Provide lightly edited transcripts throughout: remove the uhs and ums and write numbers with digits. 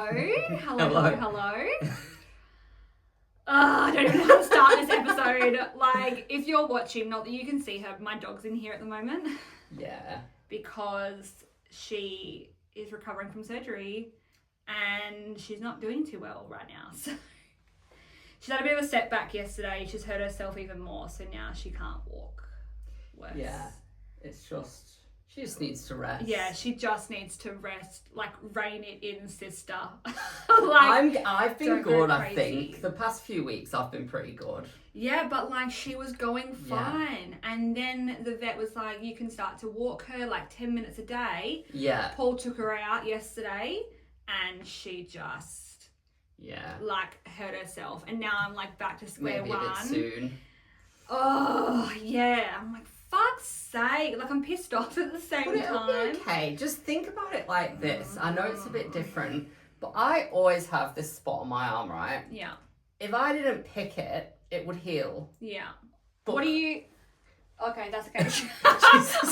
Hello. I don't even know how to start this episode. Like, if you're watching, not that you can see her, my dog's in here at the moment. Yeah. Because she is recovering from surgery and she's not doing too well right now. So she's had a bit of a setback yesterday. She's hurt herself even more, so now she can't walk. Worse. Yeah. It's just... She just needs to rest. Yeah, she just needs to rest. Like, rein it in, sister. I've been good, I crazy. think. The past few weeks I've been pretty good. Yeah, but like she was going fine. Yeah. And then the vet was like, you can start to walk her like 10 minutes a day. Yeah. Paul took her out yesterday and she just like hurt herself. And now I'm like back to square one. Maybe a bit soon. Oh, yeah. I'm like, fuck's sake. Like, I'm pissed off at the same time. It'll be okay. Just think about it like this. I know it's a bit different, but I always have this spot on my arm, right? Yeah. If I didn't pick it, it would heal. Yeah. But what do you... Okay, that's okay. She's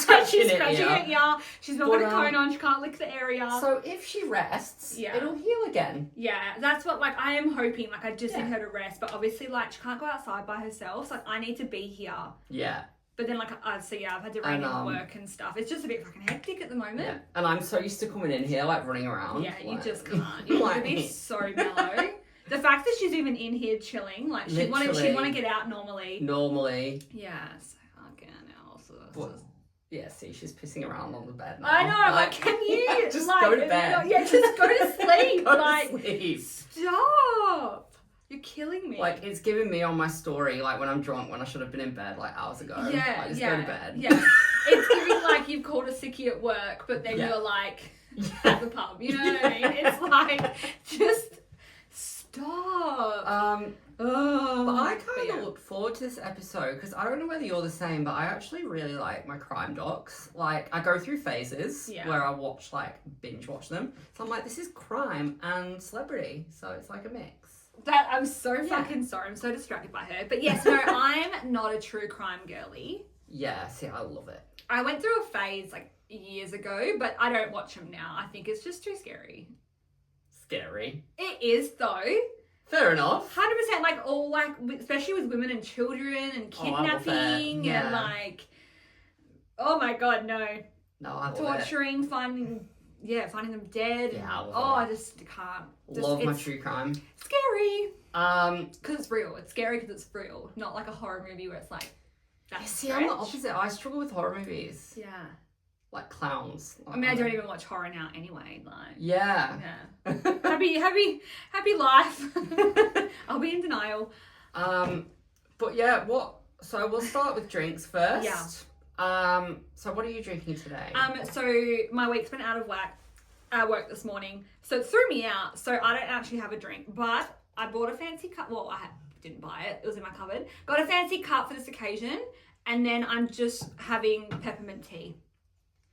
scratching it, yeah. She's not got a cone on. She can't lick the area. So if she rests, it'll heal again. Yeah, that's what, like, I am hoping. Like, I just need her to rest. But obviously, like, she can't go outside by herself. So, like, I need to be here. Yeah. But then, like, I've had to rein in work and stuff. It's just a bit fucking hectic at the moment. Yeah. And I'm so used to coming in here, like, running around. Yeah, you just can't. You have to be so mellow. The fact that she's even in here chilling, like, she'd want to get out normally. Yeah, so fucking hell. Yeah, see, she's pissing around on the bed now. I know, like, can you... just go to bed. Yeah, just go to sleep. Go to sleep. Stop. You're killing me. Like, it's giving me on my story, like, when I'm drunk, when I should have been in bed, like, hours ago. Yeah, like, just go to bed. Yeah. It's giving, like, you've called a sickie at work, but then you're, like, at the pub. You know what I mean? It's like, just stop. But I kind of look forward to this episode, because I don't know whether you're the same, but I actually really like my crime docs. Like, I go through phases where I watch, like, binge watch them. So I'm like, this is crime and celebrity. So it's like a mix. I'm so fucking sorry. I'm so distracted by her. But yes, no, I'm not a true crime girly. Yeah, see, I love it. I went through a phase, like, years ago, but I don't watch them now. I think it's just too scary. Scary? It is, though. Fair enough. 100%, like, all, like, especially with women and children and kidnapping and, like, oh my God, no. No, I love torturing, finding them dead. Yeah, I love I just can't. Love my true crime. Scary. Because it's real. It's scary because it's real. Not like a horror movie where it's like, that's see, I'm the opposite. I struggle with horror movies. Yeah. Like clowns. Like, I mean, I don't even watch horror now anyway. Like, yeah. happy life. I'll be in denial. But yeah, so we'll start with drinks first. Yeah. So what are you drinking today? So my week's been out of work this morning, so it threw me out. So I don't actually have a drink, but I bought a fancy cup. Well, I didn't buy it. It was in my cupboard. Got a fancy cup for this occasion, and then I'm just having peppermint tea.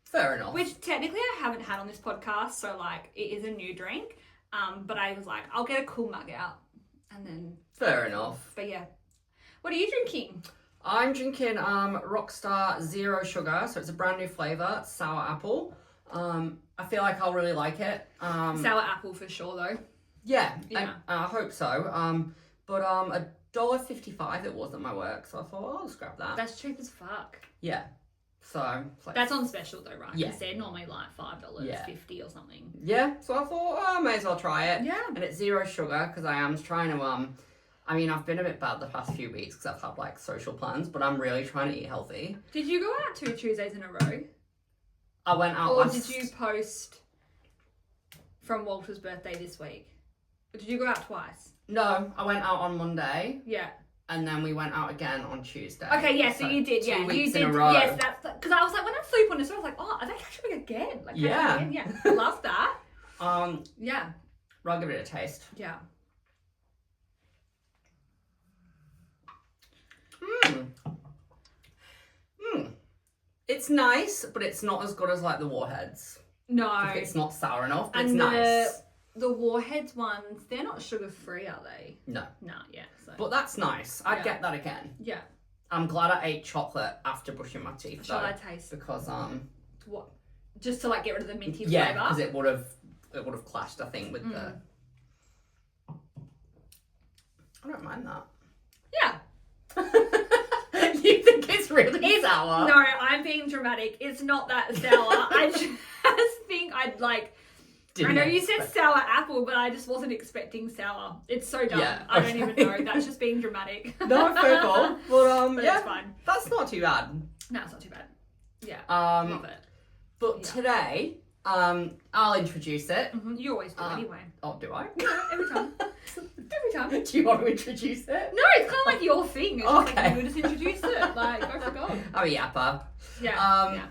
Fair enough. Which technically I haven't had on this podcast, so like it is a new drink. But I was like, I'll get a cool mug out, and then. Fair enough. But yeah, what are you drinking? I'm drinking Rockstar Zero Sugar, so it's a brand new flavour, sour apple. I feel like I'll really like it. Sour apple for sure, though. Yeah. I hope so. But $1.55 it was at my work, so I thought, I'll just grab that. That's cheap as fuck. Yeah. So like, that's on special though, right? Yeah. Because they're normally like $5.50 or something. Yeah. So I thought, I may as well try it. Yeah. And it's zero sugar because I am trying to I mean, I've been a bit bad the past few weeks because I've had like social plans, but I'm really trying to eat healthy. Did you go out 2 Tuesdays in a row? I went out. Or did you post from Walter's birthday this week? Or did you go out twice? No, I went out on Monday. Yeah. And then we went out again on Tuesday. Okay, yeah, so you did, 2 weeks you did. In a row. Yes, that's because I was like, when I flew on this, I was like, oh, are they catching me again? Like, yeah, love that. Yeah. I'll give it a taste. Yeah. It's nice, but it's not as good as like the Warheads. No. Like, it's not sour enough, but and it's nice. The Warheads ones, they're not sugar-free, are they? No. No, yeah. So. But that's nice. I'd get that again. Yeah. I'm glad I ate chocolate after brushing my teeth. Shall I taste? Because What? Just to like get rid of the minty yeah, flavour? because it would have it would have clashed, I think, with the... I don't mind that. Yeah. You think it's really sour? No, I'm being dramatic. It's not that sour. I just think I'd like... I know you said sour apple, but I just wasn't expecting sour. It's so dumb. Yeah, I don't even know. That's just being dramatic. No, fair call. But it's fine. That's not too bad. No, it's not too bad. Yeah. Love it. But today, I'll introduce it. Mm-hmm. You always do anyway. Oh, do I? Yeah, every time. Every time. Do you want to introduce it? No, it's kind of like your thing. It's just like you just introduce it. Like, go for gold. I'm a yapper. Yeah.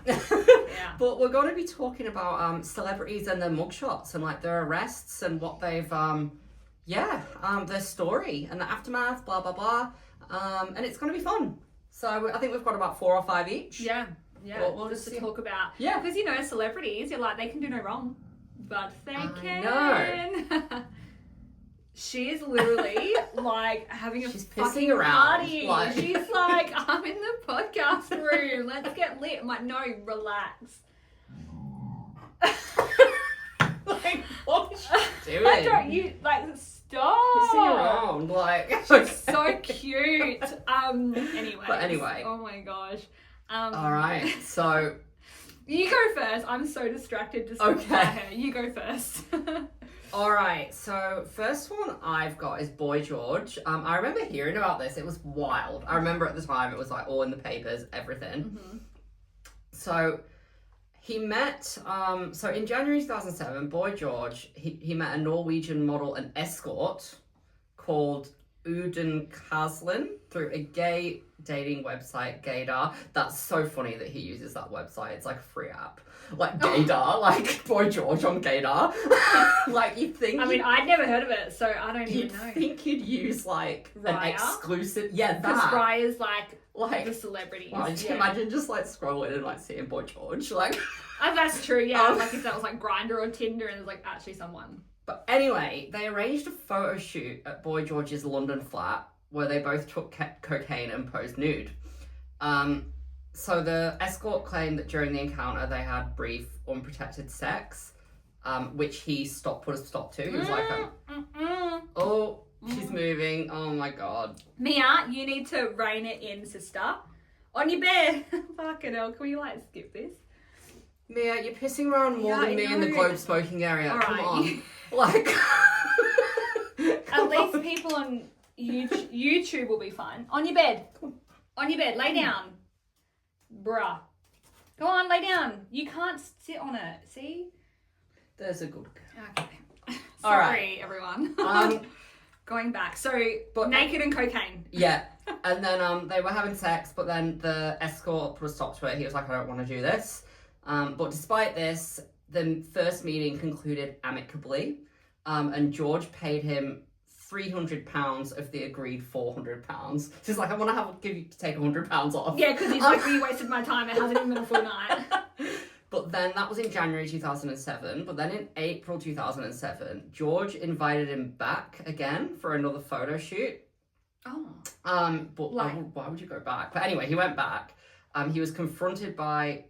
But we're going to be talking about celebrities and their mugshots and like their arrests and what they've, their story and the aftermath, blah, blah, blah. And it's going to be fun. So I think we've got about 4 or 5 each. Yeah. We'll just to talk about. Yeah. Because, celebrities, you're like, they can do no wrong. But they can. No. She is literally like having a pissing around. Party. Like... She's like, I'm in the podcast room. Let's get lit. I'm like, no, relax. Like, what is she doing? I don't. You like stop. Pissing around, like. She's so cute. Anyway. Oh my gosh. All right. So. You go first. I'm so distracted just by her. You go first. All right, so first one I've got is Boy George. I remember hearing about this. It was wild. I remember at the time it was like all in the papers, everything. Mm-hmm. So he met, so in January 2007, Boy George, he met a Norwegian model and escort called Uden Kaslin through a gay dating website, Gaydar. That's so funny that he uses that website. It's like a free app. Like Gaydar, like Boy George on Gaydar. Like you'd think... I mean, I'd never heard of it, so I don't even know. You'd think you'd use like Raya? An exclusive... Yeah, that. Because Raya's like the celebrities. Well, imagine just like scrolling and like seeing Boy George. Like... that's true, yeah. Like if that was like Grindr or Tinder and there's like actually someone. But anyway, they arranged a photo shoot at Boy George's London flat where they both took cocaine and posed nude. So the escort claimed that during the encounter they had brief, unprotected sex, which he put a stop to. He was like, she's moving. Oh my God. Mia, you need to rein it in, sister. On your bed. Fucking hell, can we like skip this? Mia, you're pissing around more than me in the globe smoking area. All Come right. on. Like... At least people on YouTube will be fine. On your bed. On your bed. Lay down. Bruh. Go on, lay down. You can't sit on it. See? There's a good girl. Okay. All Sorry, everyone. Going back. So, naked and cocaine. Yeah. And then they were having sex, but then the escort put a stop to it. He was like, I don't want to do this. But despite this, the first meeting concluded amicably. And George paid him £300 of the agreed £400. So he's like, I want to take £100 off. Yeah, because he's like, you wasted my time. It hasn't even been a full night. But then that was in January 2007. But then in April 2007, George invited him back again for another photo shoot. Oh. But why would you go back? But anyway, he went back. He was confronted by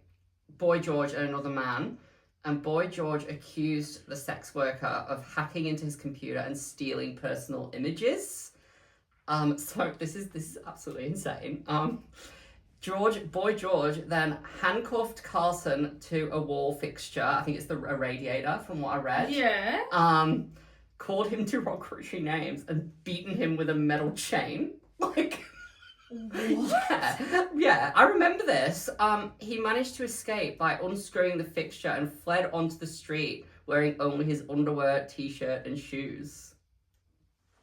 Boy George and another man. And Boy George accused the sex worker of hacking into his computer and stealing personal images. So this is absolutely insane. Boy George then handcuffed Carlson to a wall fixture. I think it's a radiator from what I read. Yeah. Called him derogatory names and beaten him with a metal chain. Like... What? Yeah, I remember this. He managed to escape by unscrewing the fixture and fled onto the street wearing only his underwear, t-shirt and shoes.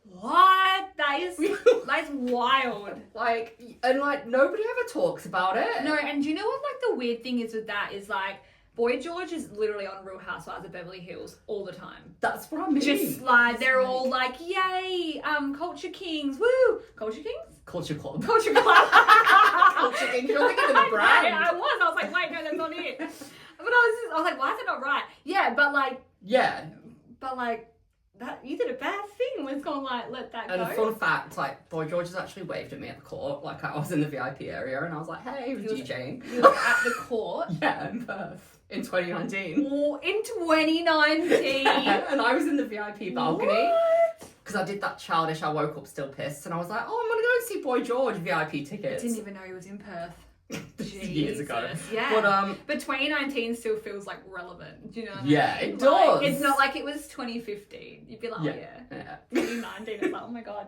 What? That's wild. And nobody ever talks about it. No, and do you know what the weird thing is with that is Boy George is literally on Real Housewives of Beverly Hills all the time. That's what I mean. Just they're all like, yay, culture kings, woo! Culture kings? Culture club. Culture club. Culture kings. You're thinking of the brand. Yeah, I was like, wait, no, that's not it. But I was like, why is it not right? Yeah, but yeah. But that you did a bad thing. Let's go let that go. And a fun fact, Boy George has actually waved at me at the court. I was in the VIP area and I was like, hey, he was DJing. You were at the court? Yeah, in Perth. in 2019. Oh, in 2019. Yeah, and I was in the VIP balcony. What? Because I did that childish, I woke up still pissed, and I was like, oh, I'm going to go and see Boy George VIP tickets. I didn't even know he was in Perth. Years ago. Yeah. But 2019 still feels like relevant. Do you know what I mean? Yeah, it does. It's not like it was 2015. You'd be like, yeah. 2019, it's like, oh my God.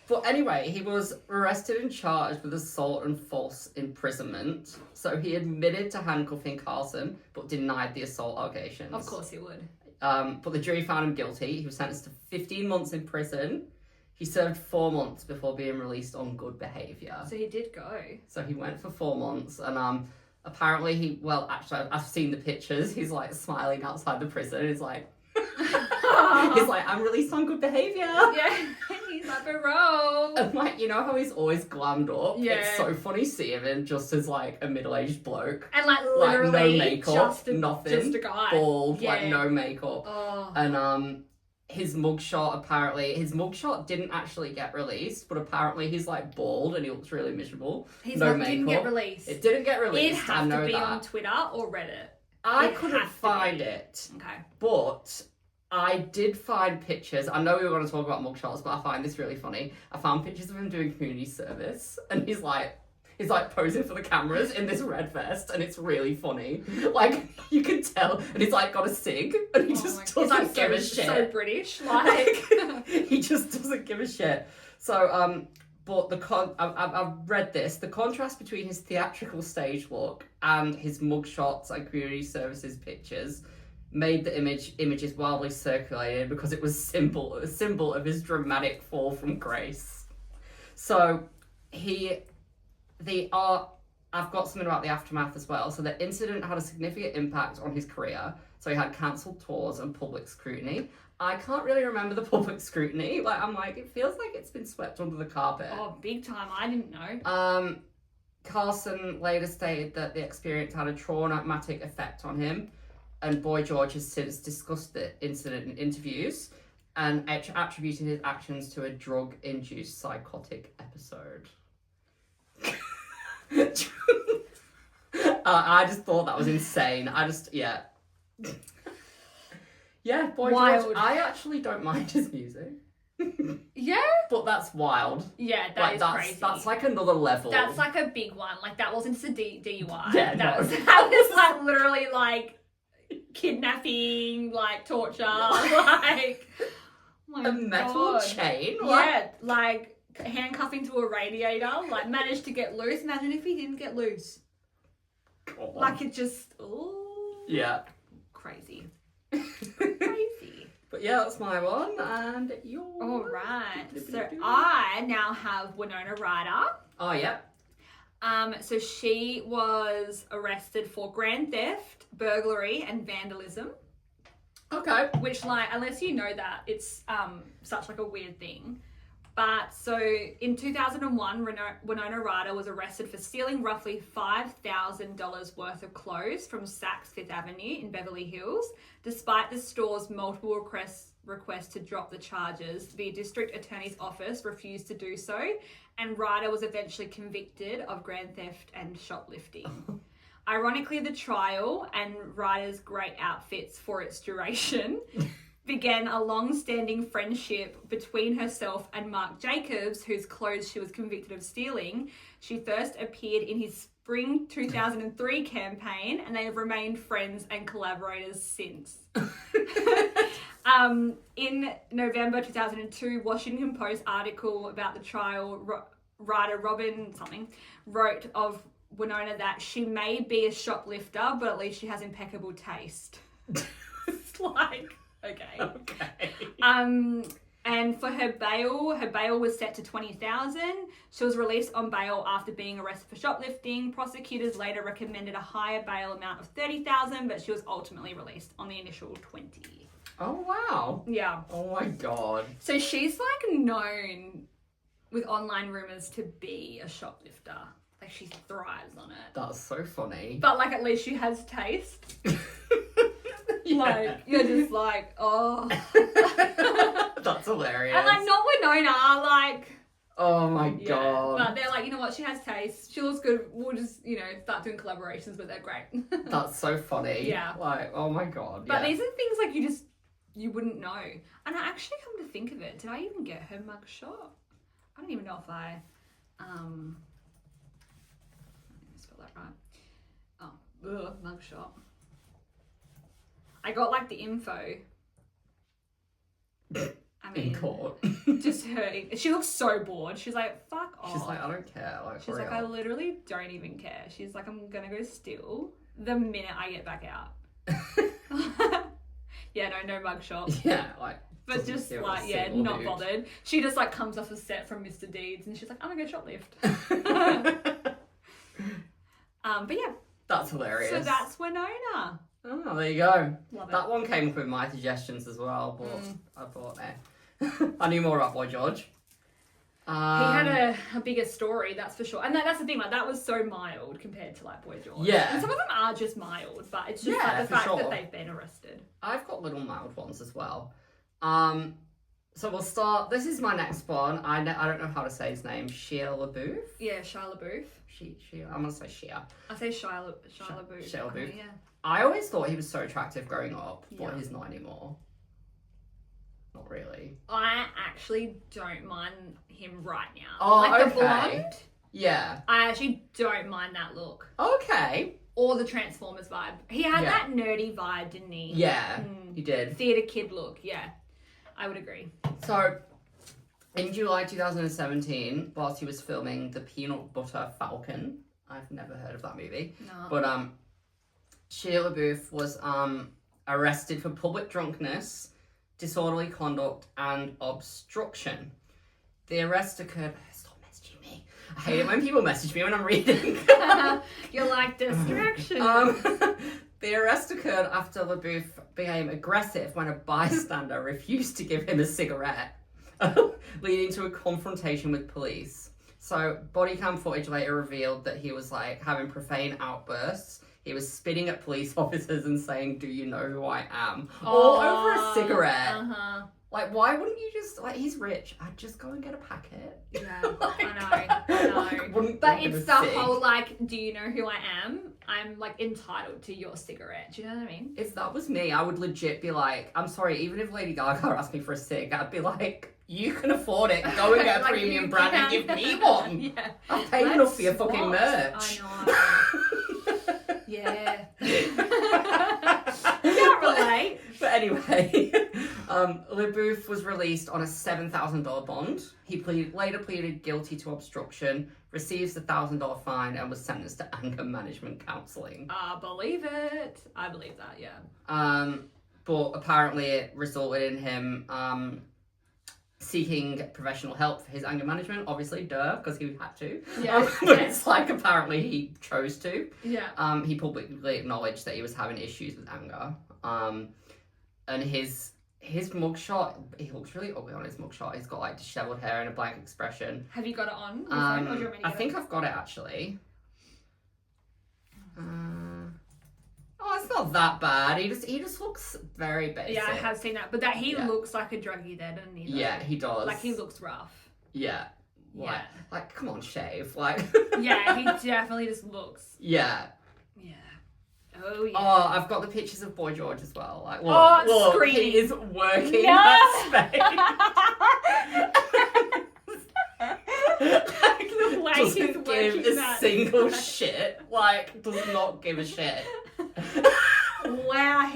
But anyway, he was arrested and charged with assault and false imprisonment. So he admitted to handcuffing Carlson, but denied the assault allegations. Of course he would. But the jury found him guilty. He was sentenced to 15 months in prison. He served 4 months before being released on good behaviour. So he did go. So he went for 4 months, and apparently actually, I've seen the pictures. He's like smiling outside the prison. He's like, I'm released on good behaviour. Yeah, he's like, parole. And like, you know how he's always glammed up? Yeah. It's so funny seeing him just as like a middle-aged bloke. And like literally no makeup, nothing. Just a guy. Bald, like no makeup. Oh. And his mugshot didn't actually get released, but apparently he's like bald and he looks really miserable. Didn't get released. It didn't get released. It had to be on Twitter or Reddit. I couldn't find it. Okay. But I did find pictures. I know we were going to talk about mugshots, but I find this really funny. I found pictures of him doing community service, and he's like posing for the cameras in this red vest, and it's really funny. Like, you can tell, and he's like got a cig, and he just doesn't give a shit. So British, like he just doesn't give a shit. So, but I've read this. The contrast between his theatrical stage look and his mugshots and community services pictures made the images wildly circulated because it was a symbol of his dramatic fall from grace. So I've got something about the aftermath as well. So the incident had a significant impact on his career. So he had cancelled tours and public scrutiny. I can't really remember the public scrutiny. It feels like it's been swept under the carpet. Oh, big time. I didn't know. Carlson later stated that the experience had a traumatic effect on him. And Boy George has since discussed the incident in interviews and attributed his actions to a drug-induced psychotic episode. I just thought that was insane. Yeah, Boy George. I actually don't mind his music. Yeah? But that's wild. Yeah, that's crazy. That's like another level. That's like a big one. Like, that wasn't just a DUI. Yeah, that was like literally like kidnapping, like torture, like a metal chain. Yeah, like handcuffing to a radiator, like managed to get loose. Imagine if he didn't get loose. God. Like it just, oh. Yeah. Crazy. Crazy. But yeah, that's my one, and yours. All right. So I now have Winona Ryder. Oh, yeah. So she was arrested for grand theft, burglary, and vandalism. Okay. Which, like, unless you know that, it's such like a weird thing. But so in 2001, Winona Ryder was arrested for stealing roughly $5,000 worth of clothes from Saks Fifth Avenue in Beverly Hills. Despite the store's multiple requests to drop the charges, the district attorney's office refused to do so, and Ryder was eventually convicted of grand theft and shoplifting. Ironically, the trial and Ryder's great outfits for its duration began a long-standing friendship between herself and Marc Jacobs, whose clothes she was convicted of stealing. She first appeared in his spring 2003 campaign, and they have remained friends and collaborators since. In November 2002, Washington Post article about the trial, writer Robin wrote of Winona that she may be a shoplifter, but at least she has impeccable taste. It's like... Okay. And for her bail was set to $20,000. She was released on bail after being arrested for shoplifting. Prosecutors later recommended a higher bail amount of $30,000, but she was ultimately released on the initial $20,000. Oh wow. Yeah. Oh my god. So she's like known with online rumors to be a shoplifter. Like she thrives on it. That's so funny. But like at least she has taste. Yeah. Like, you're just like, oh. That's hilarious. And like, not Winona, like, Oh my god. But they're like, you know what, she has taste. She looks good. We'll just, start doing collaborations with her. Great. That's so funny. Yeah. Like, oh my god. But these are things like you wouldn't know. And I actually come to think of it, did I even get her mugshot? I don't even know if I let me spell that right. Oh, mugshot. I got like the info. I mean, in court. Just her. She looks so bored. She's like, fuck off. She's like, I don't care. Like, she's like, I literally don't even care. She's like, I'm gonna go steal the minute I get back out. Yeah, no mugshot. Yeah, like. But just like, not dude. Bothered. She just like comes off a set from Mr. Deeds and she's like, I'm gonna go shoplift. But yeah. That's hilarious. So that's Winona. Oh, there you go. Love it. That one came up with my suggestions as well, but I thought, I knew more about Boy George. He had a bigger story, that's for sure. And that's the thing, like, that was so mild compared to, like, Boy George. Yeah. And some of them are just mild, but it's just, like, the fact that they've been arrested. I've got little mild ones as well. So we'll start, this is my next one. I don't know how to say his name. Shia LaBeouf? Yeah, Shia LaBeouf. I'm going to say Shia. I say Shia LaBeouf. Shia LaBeouf. Yeah. I always thought he was so attractive growing up, but he's not anymore. Not really. I actually don't mind him right now. Oh, like the okay. blonde. Yeah. I actually don't mind that look. Okay. Or the Transformers vibe. He had that nerdy vibe, didn't he? Yeah, he did. Theatre kid look, yeah. I would agree. So, in July 2017, whilst he was filming The Peanut Butter Falcon, I've never heard of that movie. No. But Shia LaBeouf was arrested for public drunkenness, disorderly conduct, and obstruction. The arrest occurred... Stop messaging me. I hate it when people message me when I'm reading. You're like, distraction. The arrest occurred after LaBeouf became aggressive when a bystander refused to give him a cigarette, leading to a confrontation with police. So, body cam footage later revealed that he was, like, having profane outbursts. He was spitting at police officers and saying, "Do you know who I am?" All over a cigarette. Uh-huh. Like, why wouldn't you just, like, he's rich. I'd just go and get a packet. Yeah, I know. But it's the whole, like, do you know who I am? I'm, like, entitled to your cigarette. Do you know what I mean? If that was me, I would legit be like, I'm sorry, even if Lady Gaga asked me for a cig, I'd be like, you can afford it. Go and get a like premium brand and give me one. Yeah. I've paid enough for your fucking merch. I know. Yeah. Can't relate. But anyway, LaBeouf was released on a $7,000 bond. He later pleaded guilty to obstruction, receives a $1,000 fine, and was sentenced to anger management counselling. I believe it. I believe that, yeah. But apparently it resulted in him seeking professional help for his anger management. Obviously, because he had to. Yeah. But it's like apparently he chose to. Yeah. He publicly acknowledged that he was having issues with anger. And his mugshot, he looks really ugly on his mugshot. He's got like dishevelled hair and a blank expression. Have you got it on? I think I've got it actually. Oh, it's not that bad. He just looks very basic. Yeah, I have seen that. But he looks like a druggie there, doesn't he? Yeah, he does. Like, he looks rough. Yeah. Like, come on, shave. Like. Yeah, he definitely just looks. Yeah. Yeah. Oh, yeah. Oh, I've got the pictures of Boy George as well. Like, look, screaming. He is working that space. Like, the way doesn't he's give working a that single shit. Like, does not give a shit. Wow,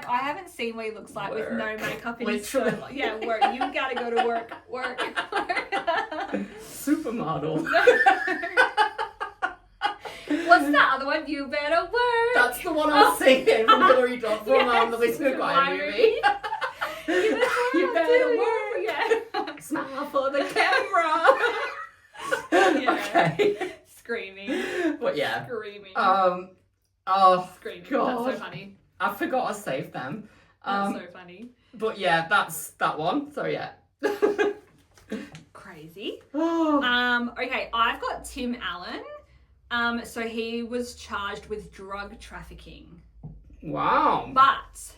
I haven't seen what he looks like with no makeup in his Literally. shirt. Yeah, work. You gotta go to work. Supermodel. What's the other one? You better work. That's the one I'm singing from Hillary Duff from the Lizzie McGuire movie. You better work. Yeah. Smile for the camera. Yeah. Okay. Screaming. But yeah. Screaming. Oh, Screaming. God. That's so funny. I forgot to save them. That's so funny. But yeah, that's that one. So yeah. Crazy. Oh. Okay, I've got Tim Allen. So he was charged with drug trafficking. Wow. But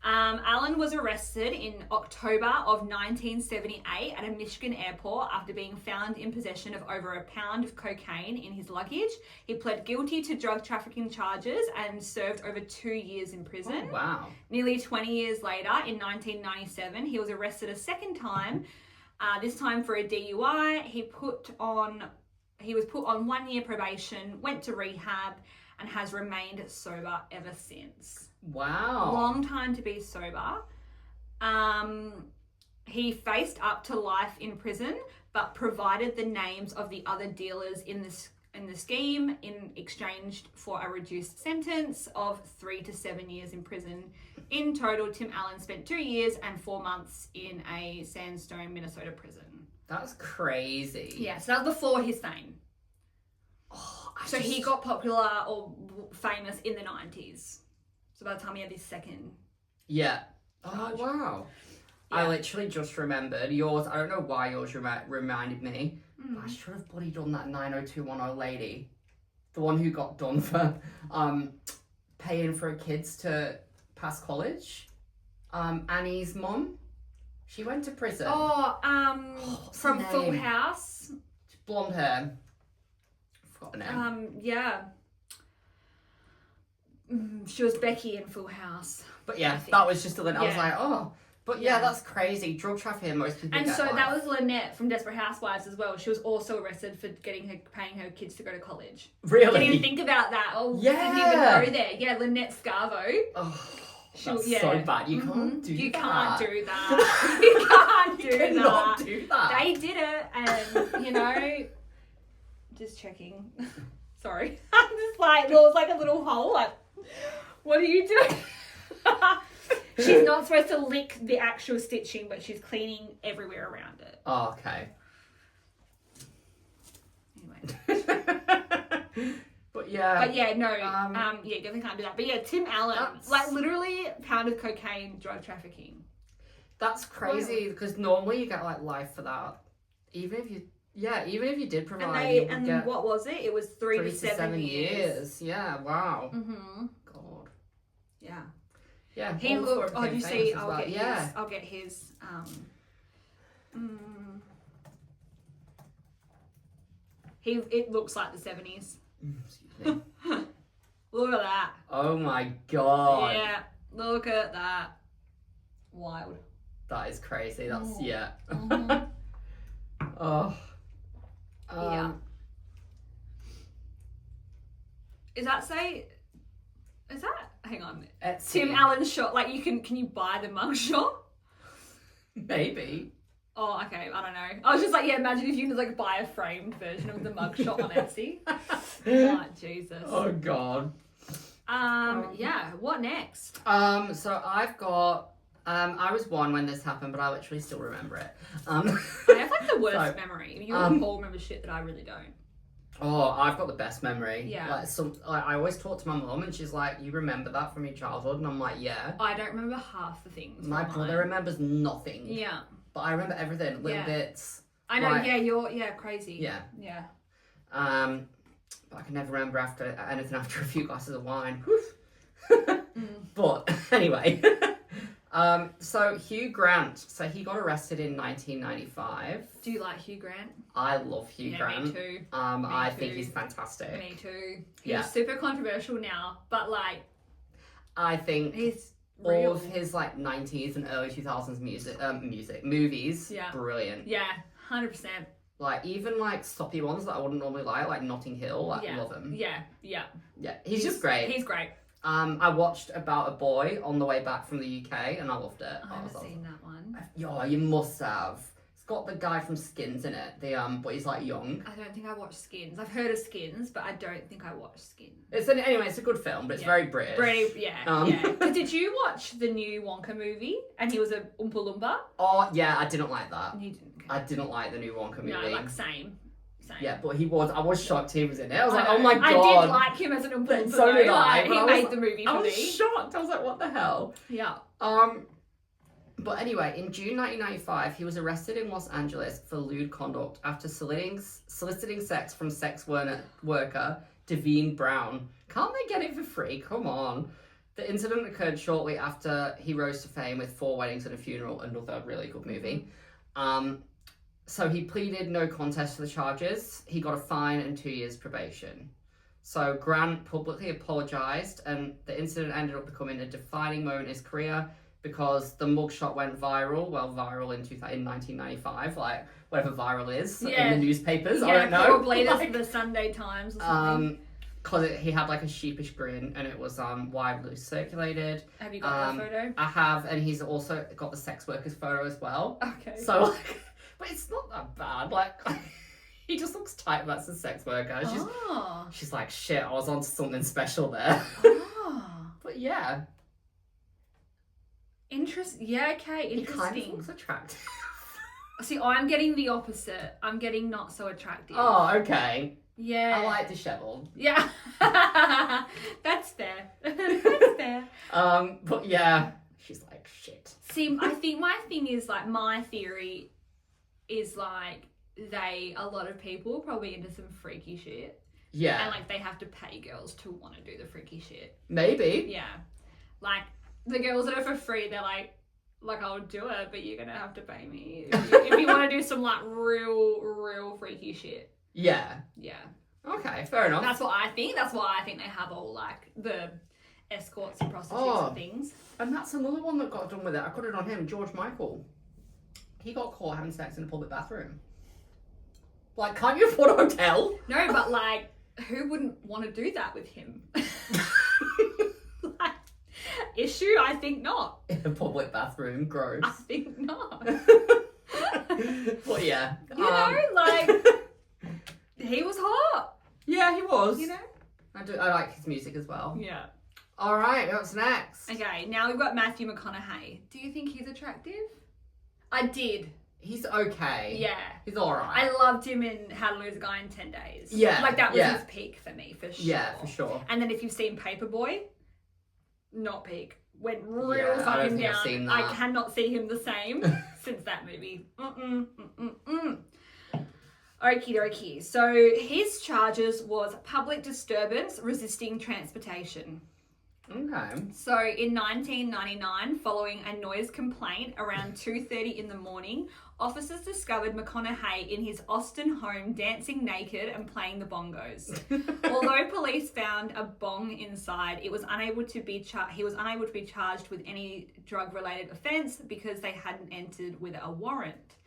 Allen was arrested in October of 1978 at a Michigan airport after being found in possession of over a pound of cocaine in his luggage. He pled guilty to drug trafficking charges and served over 2 years in prison. Oh, wow. Nearly 20 years later, in 1997, he was arrested a second time, this time for a DUI. He was put on 1 year probation, went to rehab, and has remained sober ever since. Wow. Long time to be sober. He faced up to life in prison, but provided the names of the other dealers in the scheme in exchange for a reduced sentence of 3 to 7 years in prison. In total, Tim Allen spent 2 years and 4 months in a Sandstone, Minnesota prison. That's crazy. Yeah, so that was before his fame. He got popular or famous in the 90s. So by the time he had his second. Yeah. charge. Oh, wow. Yeah. I literally just remembered yours. I don't know why yours reminded me. But I should have bloody done that 90210 lady. The one who got done for paying for her kids to pass college. Annie's mum. She went to prison. From Full House. Blonde hair. Forgot her name. Yeah. She was Becky in Full House. But yeah, that was just a little. I was Yeah. like, oh. But yeah, that's crazy. Drug trafficking, most people And get so life. that was Lynette from Desperate Housewives as well. She was also arrested for paying her kids to go to college. Really? Didn't even think about that. Oh, Yeah. didn't even go there. Yeah, Lynette Scarvo. Oh, She- that's yeah. so bad. You can't do You that. can't do that. You can't do You cannot that. do that. They did it, and you know, just checking. Sorry, I'm just like there was like a little hole. Like, what are you doing? She's not supposed to lick the actual stitching, but she's cleaning everywhere around it. Oh, okay. Anyway. But yeah. No, yeah, definitely can't do that. But yeah, Tim Allen, like literally a pound of cocaine, drug trafficking. That's crazy because normally you get like life for that. Even if you did provide, And what was it? It was 3 to 7 years. Yeah, wow. Mm-hmm. God. Yeah. Yeah. He looked. Oh, you see, I'll get his. I'll get his. It looks like the 70s. Excuse me. Look at that. Oh my god. Yeah. Look at that. Wild. That is crazy. That's Mm-hmm. Oh. Yeah. Is that? Hang on. Etsy. Tim Allen's shot. Like can you buy the mugshot? Maybe. Oh, okay. I don't know. I was just like, yeah. Imagine if you could like buy a framed version of the mugshot on Etsy. Oh, Jesus. Oh god. Yeah. What next? So I've got. I was 1 when this happened, but I literally still remember it. I have like the worst memory. You and Paul remember shit that I really don't. Oh, I've got the best memory. Yeah. I always talk to my mum, and she's like, "You remember that from your childhood?" And I'm like, "Yeah." I don't remember half the things. My brother remembers nothing. Yeah. But I remember everything, little bits. I know. Like, You're crazy. Yeah. Yeah. But I can never remember anything after a few glasses of wine. But anyway. So Hugh Grant. So he got arrested in 1995. Do you like Hugh Grant? I love Hugh Grant. Me too. I think he's fantastic. Me too. He's super controversial now, but like, I think he's all real. of his like 90s and early 2000s movies. Yeah. Brilliant. Yeah, 100%. Like even like soppy ones that I wouldn't normally like Notting Hill. Love him. Yeah. Yeah, he's just great. He's great. I watched About a Boy on the way back from the UK and I loved it. I haven't seen that one. Yeah, you must have. It's got the guy from Skins in it. But he's like young. I don't think I watched Skins. I've heard of Skins, but I don't think I watched Skins. Anyway, it's a good film, but it's very British. Yeah. Did you watch the new Wonka movie? And he was a Oompa Loompa? Oh, yeah, I didn't like that. You didn't. Okay. I didn't like the new Wonka movie. No, like same. Yeah, but I was shocked he was in it. I was like, oh my god. I did like him as an Oompa Loompa. So did I. He made the movie for me. I was shocked. I was like, what the hell? Yeah. But anyway, in June 1995, he was arrested in Los Angeles for lewd conduct after soliciting sex from sex worker Devine Brown. Can't they get it for free? Come on. The incident occurred shortly after he rose to fame with 4 weddings and a funeral, another really good movie. So he pleaded no contest to the charges. He got a fine and 2 years probation. So Grant publicly apologised, and the incident ended up becoming a defining moment in his career because the mugshot went viral. Well, viral in 1995, like whatever viral is in the newspapers. I don't know. Probably the Sunday Times or something. Because he had like a sheepish grin, and it was widely circulated. Have you got that photo? I have, and he's also got the sex workers photo as well. Okay. So, like, but it's not that bad. Like, he just looks tight. That's a sex worker. She's like, shit, I was on something special there. But yeah. Yeah, okay, interesting. He kind of looks attractive. See, I'm getting the opposite. I'm getting not so attractive. Oh, okay. Yeah. I like dishevelled. Yeah. That's fair. That's fair. But yeah, she's like, shit. See, I think my thing is, like, my theory is, like, a lot of people are probably into some freaky shit. Yeah. And, like, they have to pay girls to want to do the freaky shit. Maybe. Yeah. Like, the girls that are for free, they're like, I'll do it, but you're going to have to pay me if you want to do some, like, real freaky shit. Yeah. Yeah. Okay, fair enough. That's what I think. That's why I think they have all, like, the escorts and prostitutes and things. And that's another one that got done with it. I put it on him, George Michael. He got caught having sex in a public bathroom. Like, can't you afford a hotel? No, but, like, who wouldn't want to do that with him? Like, issue? I think not. In a public bathroom, gross. I think not. Well, yeah. You know, like, he was hot. Yeah, he was. You know? I like his music as well. Yeah. All right, what's next? Okay, now we've got Matthew McConaughey. Do you think he's attractive? I did. He's okay. Yeah. He's all right. I loved him in How to Lose a Guy in 10 Days. Yeah. Like, that was his peak for me, for sure. Yeah, for sure. And then if you've seen Paperboy, not peak. Went real fucking down. I've seen that. I cannot see him the same since that movie. Okie dokie. So his charges was public disturbance resisting transportation. Okay. So in 1999, following a noise complaint around 2:30 in the morning, officers discovered McConaughey in his Austin home dancing naked and playing the bongos. Although police found a bong inside, he was unable to be charged with any drug-related offence because they hadn't entered with a warrant.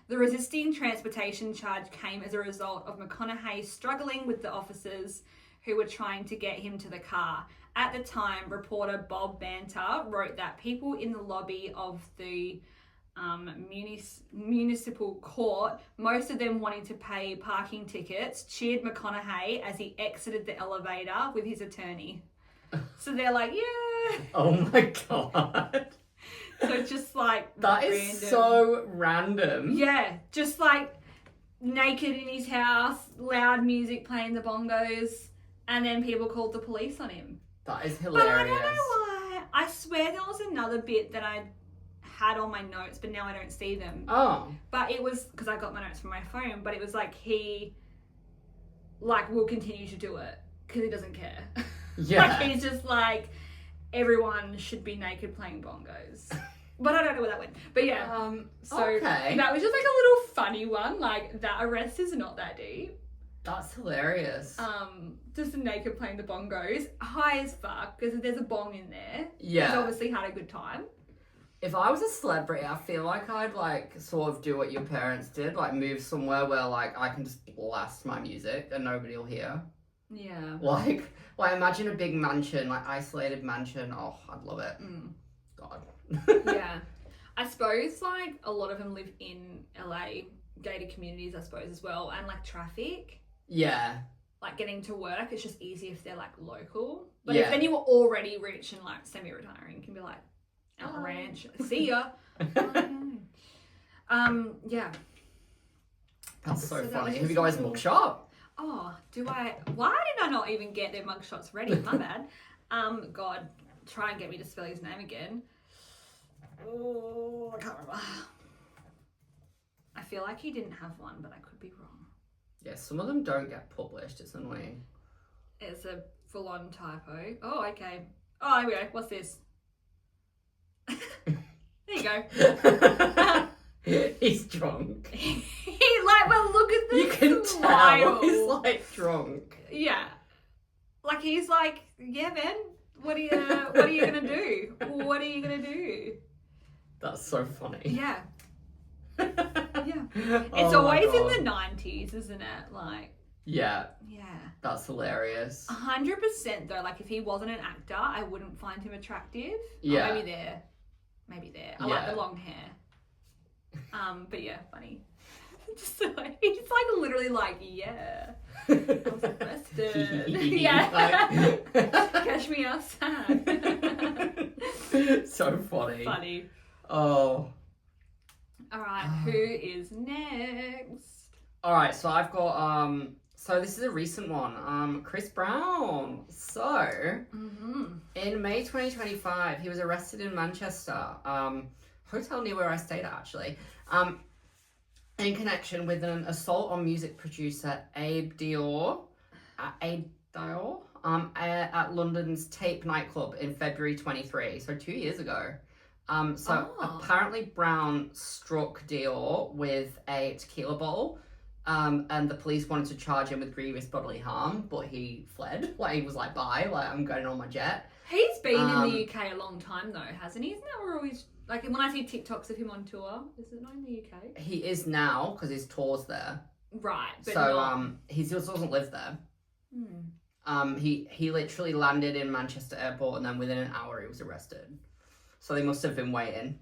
The resisting transportation charge came as a result of McConaughey struggling with the officers who were trying to get him to the car. At the time, reporter Bob Banter wrote that people in the lobby of the municipal court, most of them wanting to pay parking tickets, cheered McConaughey as he exited the elevator with his attorney. So they're like, yeah. Oh my God. So just like that random. Is so random. Yeah, just like naked in his house, loud music playing the bongos, and then people called the police on him. That is hilarious. But I don't know why. I swear there was another bit that I had on my notes, but now I don't see them. Oh. But it was, because I got my notes from my phone, but it was like he, like, will continue to do it because he doesn't care. Yeah. Like, he's just like, everyone should be naked playing bongos. But I don't know where that went. But yeah. So okay. That was just like a little funny one. Like, that arrest is not that deep. That's hilarious. Just a naked playing the bongos. High as fuck, because there's a bong in there. Yeah. He's obviously had a good time. If I was a celebrity, I feel like I'd, like, sort of do what your parents did. Like, move somewhere where, like, I can just blast my music and nobody will hear. Yeah. Like, imagine a big mansion, like, isolated mansion. Oh, I'd love it. God. Yeah. I suppose, like, a lot of them live in LA, gated communities, I suppose, as well. And, like, traffic. Yeah. Like, getting to work, it's just easy if they're, like, local. But if then you were already rich and, like, semi-retiring, you can be like, out the ranch, see ya. Yeah. That's so that funny. was Have you just guys mugshot? Oh, why did I not even get their mugshots ready? My bad. God, try and get me to spell his name again. Oh, I can't remember. I feel like he didn't have one, but I could be wrong. Yeah, some of them don't get published. It's annoying. It's a full-on typo. Oh, okay. Oh, here we go. What's this? There you go. He's drunk. Well, look at this. You can tell he's like drunk. Yeah. Like he's like, yeah, man. What are you gonna do? What are you gonna do? That's so funny. Yeah. Yeah. It's always in the 90s, isn't it? Like. Yeah. Yeah. That's hilarious. 100% though. Like if he wasn't an actor, I wouldn't find him attractive. Yeah. Oh, maybe there. I like the long hair. But yeah, funny. Just like, he's like literally like, yeah, I was arrested. Yeah. Catch me outside. So funny. Funny. Oh. Alright, who is next? Alright, so I've got, so this is a recent one. Chris Brown. So, in May 2025, he was arrested in Manchester, hotel near where I stayed at, actually, in connection with an assault on music producer Abe Dior, at London's Tape nightclub in February 23, so 2 years ago. Apparently Brown struck Dior with a tequila bottle, and the police wanted to charge him with grievous bodily harm, but he fled. Like, he was like, bye, like, I'm going on my jet. He's been in the UK a long time, though, hasn't he? Isn't that where always... Like, when I see TikToks of him on tour, is it not in the UK? He is now, because his tour's there. Right, but he still doesn't live there. He literally landed in Manchester Airport, and then within an hour he was arrested. So they must have been waiting.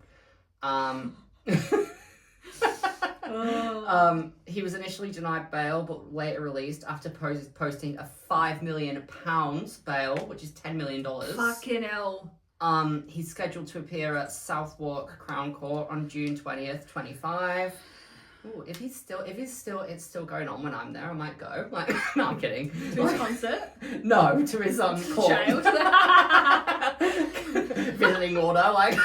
He was initially denied bail, but later released after posting a £5 million bail, which is $10 million. Fucking hell. He's scheduled to appear at Southwark Crown Court on June 20th, 25. Ooh, if it's still going on when I'm there, I might go. Like, no, I'm kidding. To his concert? No, to his court. Jail. Visiting order, like.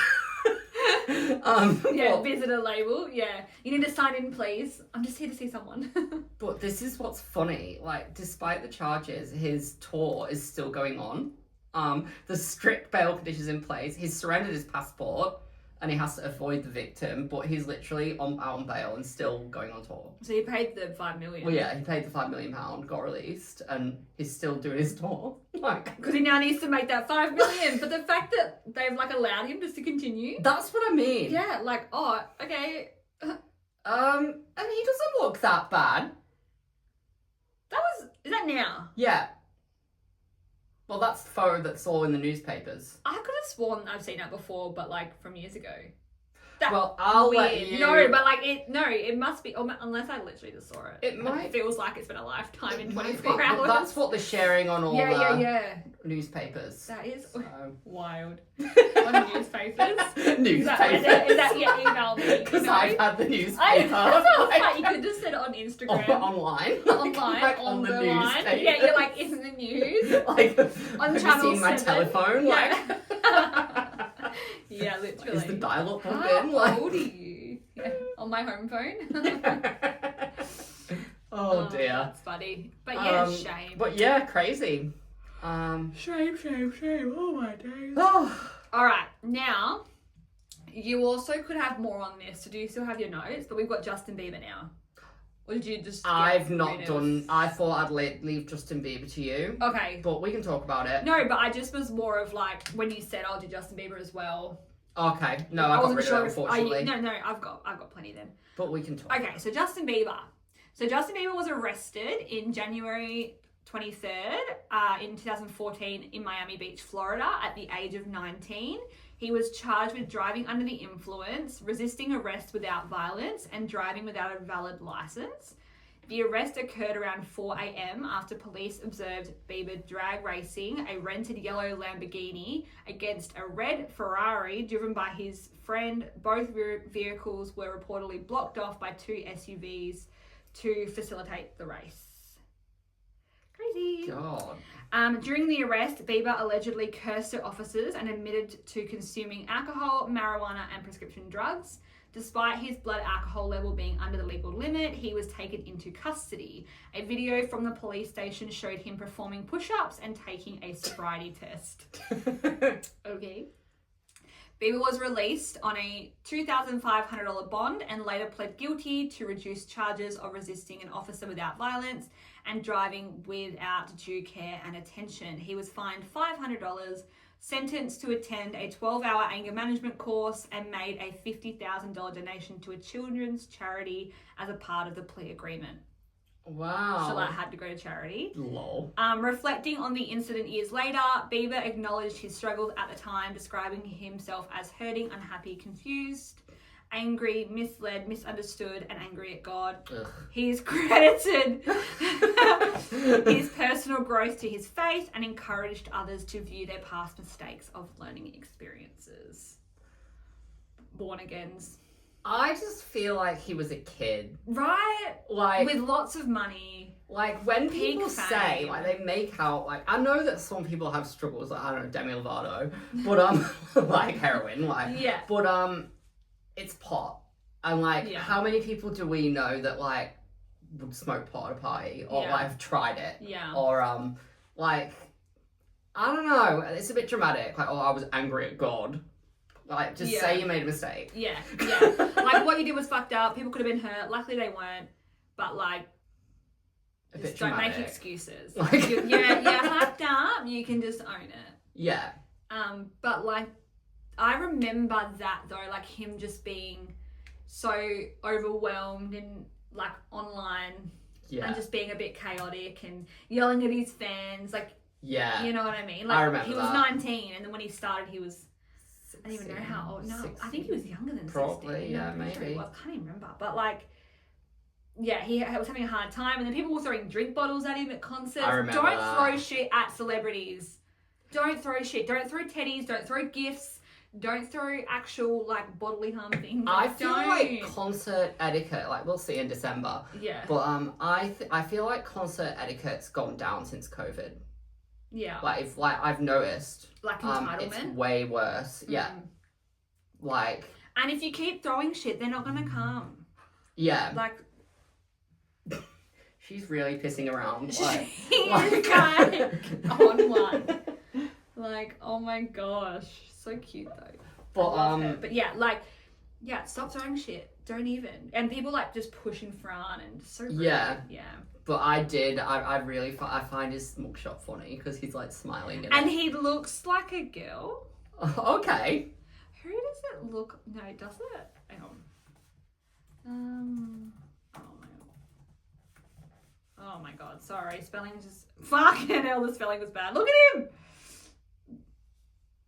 Visitor label. Yeah, you need to sign in, please. I'm just here to see someone. But this is what's funny. Like, despite the charges, his tour is still going on. There's strict bail conditions in place. He's surrendered his passport and he has to avoid the victim, but he's literally out on bail and still going on tour. So he paid the $5 million. Well, yeah, he paid the £5 million, got released, and he's still doing his tour. Like, because he now needs to make that $5 million. But the fact that they've like allowed him just to continue. That's what I mean. Yeah, like, oh, okay. And he doesn't look that bad. Is that now? Yeah. Well, that's the photo that's all in the newspapers. I could have sworn I've seen that before, but like from years ago. I'll let you... No, but like it must be, unless I literally just saw it. It feels like it's been a lifetime in 24 hours. That's what they're sharing on all the newspapers. That is wild. On newspapers? Newspapers. Is that email me? Because I've had the newspaper. That's what I was like, you could just set it on Instagram. Online. Like on the line. newspaper. Yeah, you're like, in the news. Like, on have channel you seen my 7? telephone? Yeah. Like... Yeah, literally. Is the dial-up plugged in? How old are you? Yeah, on my home phone. Oh dear. That's funny. But yeah, shame. But yeah, crazy. Shame. Oh my days. Oh. Alright, now, you also could have more on this. So do you still have your notes? But we've got Justin Bieber now. Or did you just... I've not done... I thought I'd leave Justin Bieber to you. Okay. But we can talk about it. No, but I just was more of like, when you said I'll do Justin Bieber as well. Okay. No, I got rid of it, unfortunately. No, I've got plenty then. But we can talk. Okay, so Justin Bieber. So Justin Bieber was arrested in January 23rd in 2014 in Miami Beach, Florida at the age of 19. He was charged with driving under the influence, resisting arrest without violence, and driving without a valid license. The arrest occurred around 4 a.m. after police observed Bieber drag racing a rented yellow Lamborghini against a red Ferrari driven by his friend. Both vehicles were reportedly blocked off by two SUVs to facilitate the race. Crazy. God. During the arrest, Bieber allegedly cursed at officers and admitted to consuming alcohol, marijuana, and prescription drugs. Despite his blood alcohol level being under the legal limit, he was taken into custody. A video from the police station showed him performing push-ups and taking a sobriety test. Okay. Bieber was released on a $2,500 bond and later pled guilty to reduced charges of resisting an officer without violence and driving without due care and attention. He was fined $500, sentenced to attend a 12-hour anger management course, and made a $50,000 donation to a children's charity as a part of the plea agreement. Wow. So that had to go to charity. Lol. Reflecting on the incident years later, Bieber acknowledged his struggles at the time, describing himself as hurting, unhappy, confused, angry, misled, misunderstood, and angry at God. Ugh. He's credited his personal growth to his faith and encouraged others to view their past mistakes of learning experiences. Born agains. I just feel like he was a kid. Right? Like, with lots of money. Like, when people fame. say, like, they make out, like, I know that some people have struggles, like, I don't know, Demi Lovato, but, like, heroin, like, yeah. But, it's pot. And, like, Yeah. how many people do we know that, like, would smoke pot at a party, or, like, have tried it? Yeah. Or, like, I don't know, it's a bit dramatic, like, oh, I was angry at God. Like, just say you made a mistake. Yeah, yeah. Like, what you did was fucked up. People could have been hurt. Luckily, they weren't. But, like, just don't make excuses. Like, you're hyped up. You can just own it. Yeah. But, like, I remember that, though. Like, him just being so overwhelmed and, like, online. Yeah. And just being a bit chaotic and yelling at his fans. Like, yeah. You know what I mean? Like, I remember he was 19, and then when he started, he was... I don't even know how old. No, 16. I think he was younger than probably, 16. yeah, I'm pretty maybe. Sure he was. I can't even remember. But, like, yeah, he was having a hard time. And then people were throwing drink bottles at him at concerts. I remember Don't that. throw shit at celebrities. Don't throw shit. Don't throw teddies. Don't throw gifts. Don't throw actual, like, bodily harm things. I feel like concert etiquette, like, we'll see in December. Yeah. But I feel like concert etiquette's gone down since COVID. Yeah. Like, I've noticed. Like entitlement. It's way worse. Yeah. Like. And if you keep throwing shit, they're not gonna come. Yeah. Like. She's really pissing around. She's like on one. Like, oh my gosh, so cute though. But yeah, like, yeah, stop throwing shit. Don't even. And people like just push in front and so rude. Yeah. But I really find his mugshot funny because he's like smiling. And he looks like a girl. Okay. Who does it look? No, does it? Hang on. Oh my god, sorry. Spelling just... Fucking hell, the spelling was bad. Look at him!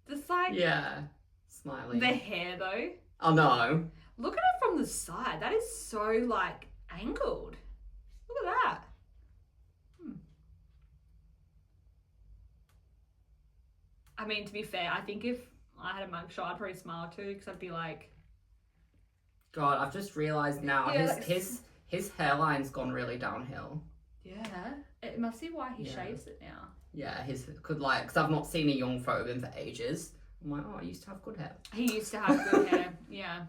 Just like... Yeah. Smiling. The hair, though. Oh, no. Look at it from the side. That is so, like, angled. Look at that. I mean, to be fair, I think if I had a mugshot, I'd probably smile too, because I'd be like... God, I've just realised now, Yeah, his hairline's gone really downhill. Yeah. It must be why he shaves it now. Yeah, because I've not seen a young photo of him for ages. I'm like, oh, I used to have good hair. He used to have good hair, yeah.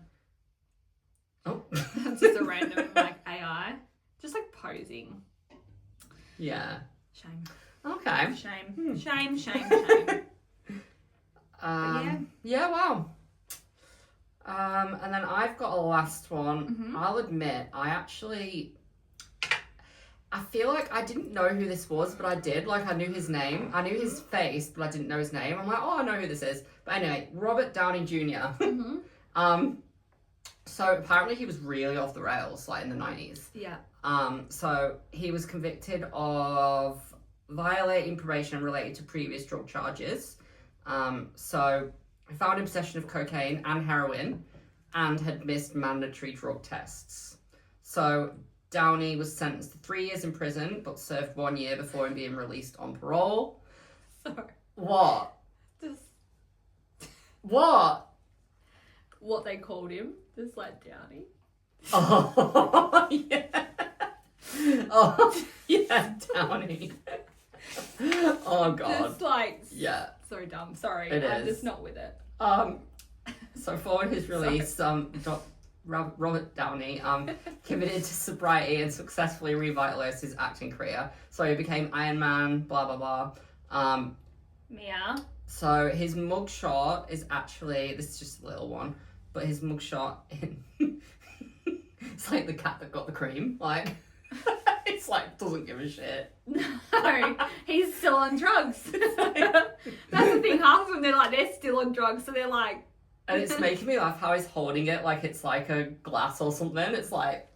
Oh. That's just a random, like, AI. Just, like, posing. Yeah. Shame. Okay. Shame. Yeah, wow. And then I've got a last one. Mm-hmm. I'll admit, I feel like I didn't know who this was, but I did. Like, I knew his name. I knew his face, but I didn't know his name. I'm like, oh, I know who this is. But anyway, Robert Downey Jr. Mm-hmm. So apparently he was really off the rails, like, in the 90s. Yeah. So he was convicted of violating probation related to previous drug charges. So I found him possession of cocaine and heroin and had missed mandatory drug tests. So Downey was sentenced to 3 years in prison, but served 1 year before him being released on parole. Sorry. What? Just... What? What they called him. Just like Downey. Oh, yeah. Oh, yeah, Downey. Oh, God. Just like... Yeah. So dumb. Sorry. I'm just not with it. So following his release, Robert Downey committed to sobriety and successfully revitalized his acting career. So he became Iron Man, blah, blah, blah. Yeah. So his mugshot is actually, this is just a little one, but his mugshot, it's like the cat that got the cream. Like, it's like, doesn't give a shit. No, he's still on drugs. That's the thing, half of them, they're still on drugs, so they're like... And it's making me laugh how he's holding it like it's like a glass or something. It's like...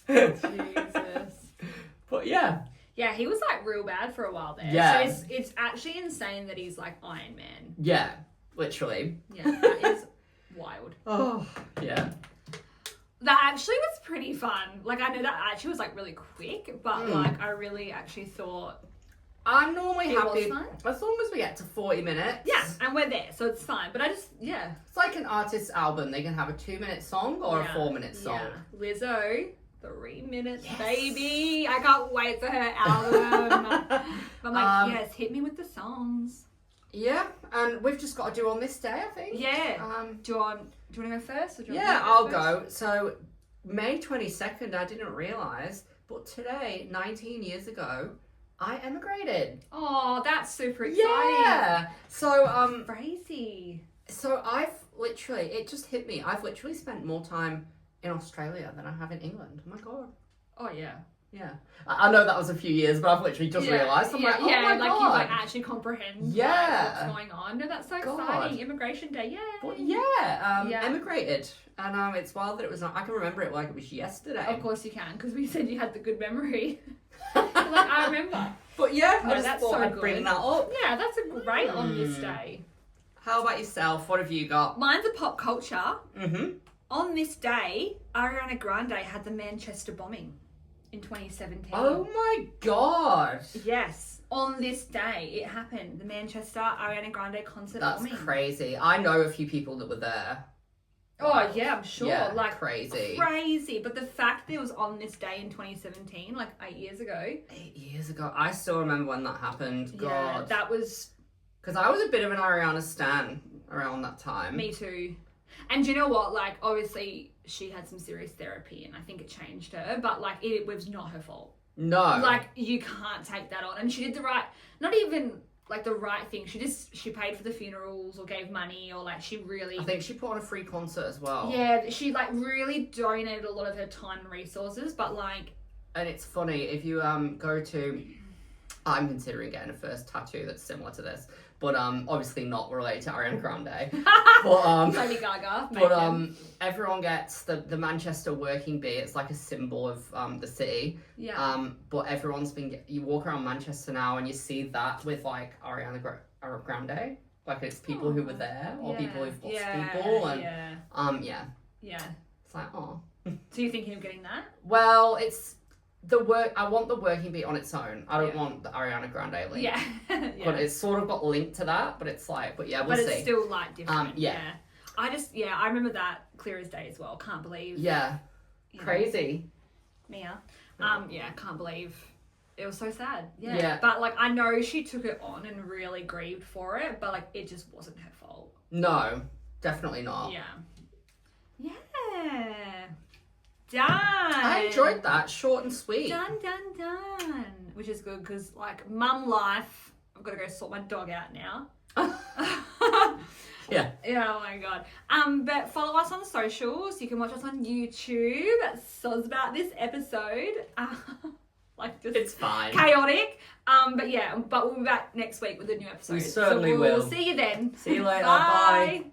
Jesus. But yeah. Yeah, he was like real bad for a while there. Yeah. So it's actually insane that he's like Iron Man. Yeah, literally. Yeah, that is wild. Oh, yeah. That actually was pretty fun. Like, I know that actually was like really quick, but like I really actually thought... I'm normally happy fun. as long as we get to 40 minutes. Yeah, and we're there, so it's fine. But I just, It's like an artist's album. They can have a 2-minute song or a 4-minute song. Yeah. Lizzo, 3 minutes, baby. I can't wait for her album. I'm like, yes, hit me with the songs. Yeah, and we've just got to do On This Day, I think. Yeah. Do you want to go first? Or do you want I'll go. So, May 22nd, I didn't realise, but today, 19 years ago, I emigrated. Oh, that's super exciting. Yeah. So, crazy. So it just hit me. I've literally spent more time in Australia than I have in England. Oh my God. Oh, yeah. Yeah. I know that was a few years, but I've literally just realised. I'm like, oh my God. You like actually comprehend what's going on. No, that's so exciting. Immigration Day, yay. But emigrated. And it's wild that it was, I can remember it like it was yesterday. Of course you can, because we said you had the good memory. Like, I remember. But yeah, no, I just thought I'd bring that up. Yeah, that's a great On This Day. How about yourself? What have you got? Mine's a pop culture. Mm-hmm. On this day, Ariana Grande had the Manchester bombing in 2017. Oh my God. Yes. On this day, it happened. The Manchester Ariana Grande concert bombing. That's crazy. I know a few people that were there. Oh, yeah, I'm sure. Yeah, like, crazy. Crazy. But the fact that it was on this day in 2017, like 8 years ago. 8 years ago. I still remember when that happened. God. Yeah, that was... Because I was a bit of an Ariana stan around that time. Me too. And do you know what? Like, obviously, she had some serious therapy and I think it changed her. But, like, it was not her fault. No. Like, you can't take that on. And she did the right... Not even... like the right thing. She paid for the funerals or gave money or like she really... I think she put on a free concert as well. Yeah, she like really donated a lot of her time and resources, but like... And it's funny, if you go to... I'm considering getting a first tattoo that's similar to this, but obviously not related to Ariana Grande. But Lady Gaga. But everyone gets the Manchester working bee. It's like a symbol of the city. Yeah. But everyone's you walk around Manchester now and you see that with like Ariana Grande. Like it's people who were there or people who've lost people and yeah. It's like oh. So you're thinking of getting that? Well, it's. I want the working beat on its own. I don't want the Ariana Grande link. Yeah. But it's sort of got linked to that, but it's like, we'll see. But it's still like different. Yeah. I remember that clear as day as well. Can't believe. Yeah. Crazy. Mia. Can't believe. It was so sad. Yeah. But like, I know she took it on and really grieved for it, but like, it just wasn't her fault. No, definitely not. Yeah. Yeah. Done. I enjoyed that. Short and sweet. Done. Which is good because, like, mum life. I've got to go sort my dog out now. Yeah. Yeah, oh my God. But follow us on socials. You can watch us on YouTube. Soz about this episode. Like, just it's fine. Chaotic. But we'll be back next week with a new episode. We certainly will. See you then. See you later. Bye.